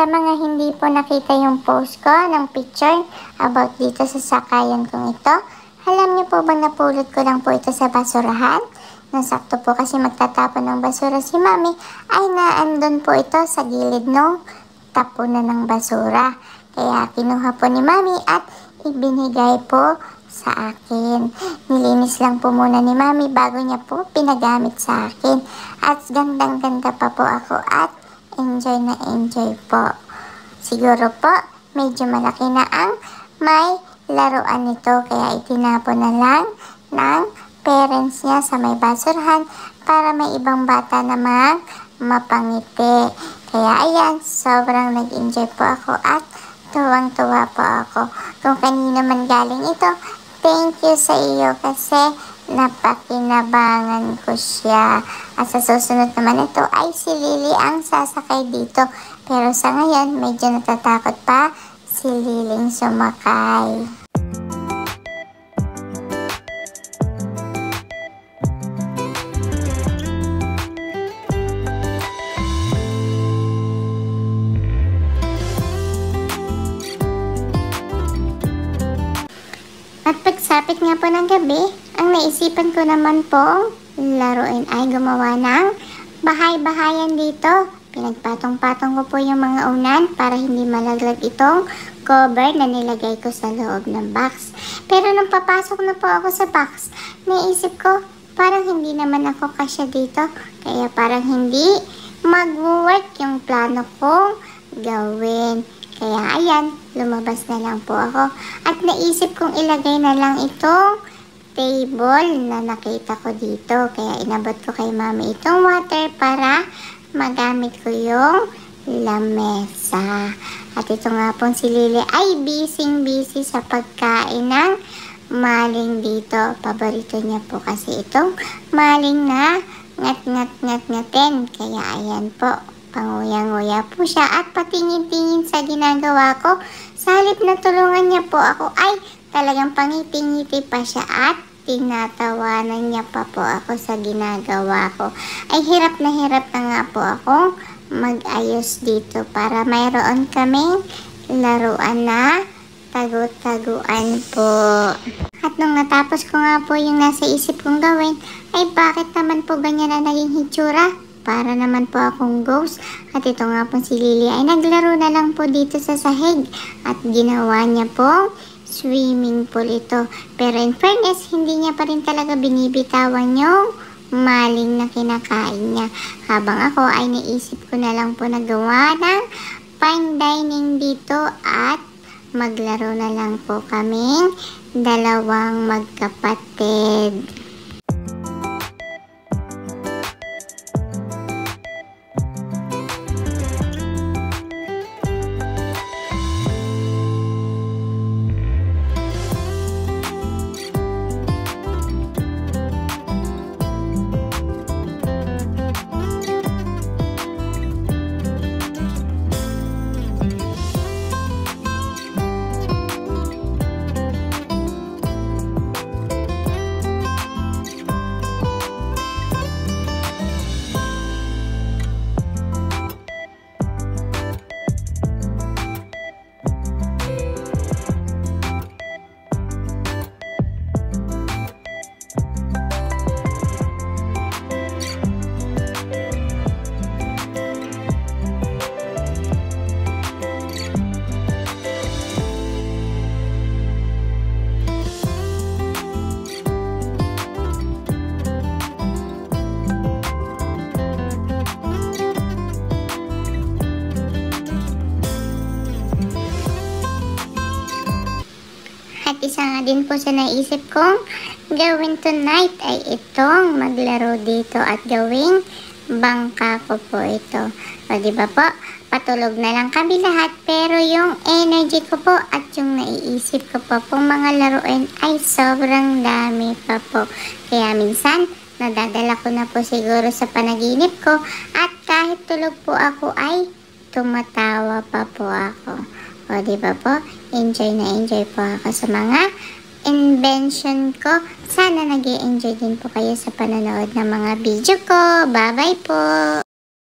Sa mga hindi po nakita yung post ko ng picture about dito sa sakayan kong ito, alam niyo po bang napulot ko lang po ito sa basurahan? Nasakto po kasi magtatapon ng basura si Mami ay naandun po ito sa gilid ng tapunan ng basura. Kaya kinuha po ni Mami at ibinigay po sa akin. Nilinis lang po muna ni Mami bago niya po pinagamit sa akin. At gandang-ganda pa po ako at enjoy na enjoy po. Siguro po, medyo malaki na ang may laruan nito kaya itinapon na lang ng parents niya sa may basurahan para may ibang bata namang mapangiti. Kaya ayan, sobrang nag-enjoy po ako at tuwang-tuwa po ako. Kung kanino man galing ito, thank you sa iyo kasi napakinabangan ko siya. At sa susunod naman ito ay si Lily ang sasakay dito. Pero sa ngayon, medyo natatakot pa si Liling sumakay. At pagsapit nga po ng gabi, ang naisipan ko naman pong laruin ay gumawa ng bahay-bahayan dito. Pinagpatong-patong ko po yung mga unan para hindi malaglag itong cover na nilagay ko sa loob ng box. Pero nung papasok na po ako sa box, naisip ko parang hindi naman ako kasya dito. Kaya parang hindi mag-work yung plano kong gawin. Kaya ayan, lumabas na lang po ako. At naisip kong ilagay na lang itong table na nakita ko dito. Kaya inabot ko kay Mami itong water para magamit ko yung lamesa. At ito nga pong si Lily ay busy sa pagkain ng maling dito. Paborito niya po kasi itong maling na ngat-ngat-ngat-ngatin. Kaya ayan po. Panguya-nguya po siya at patingin-tingin sa ginagawa ko. Sa halip na tulungan niya po ako ay talagang pangiti-ngiti pa siya at tinatawanan niya pa po ako sa ginagawa ko. Ay hirap na nga po akong mag-ayos dito para mayroon kaming laruan na tagu-taguan po. At nung natapos ko nga po yung nasa isip kong gawin, ay bakit naman po ganyan na naging hitsura? Para naman po akong ghost. At ito nga po si Lily ay naglaro na lang po dito sa sahig. At ginawa niya po swimming pool ito. Pero in fairness, hindi niya pa rin talaga binibitawan yung maling na kinakain niya. Habang ako ay naisip ko na lang po na gawa ng fine dining dito at maglaro na lang po kaming dalawang magkapatid. At isa nga din po sa naisip kong gawin tonight ay itong maglaro dito at gawing bangka ko po ito. O diba po, patulog na lang kami lahat pero yung energy ko po at yung naiisip ko po pong mga laruin ay sobrang dami pa po. Kaya minsan, nadadala ko na po siguro sa panaginip ko at kahit tulog po ako ay tumatawa pa po ako. O diba po, enjoy na enjoy po ako sa mga invention ko. Sana nag-i-enjoy din po kayo sa panonood ng mga video ko. Bye-bye po!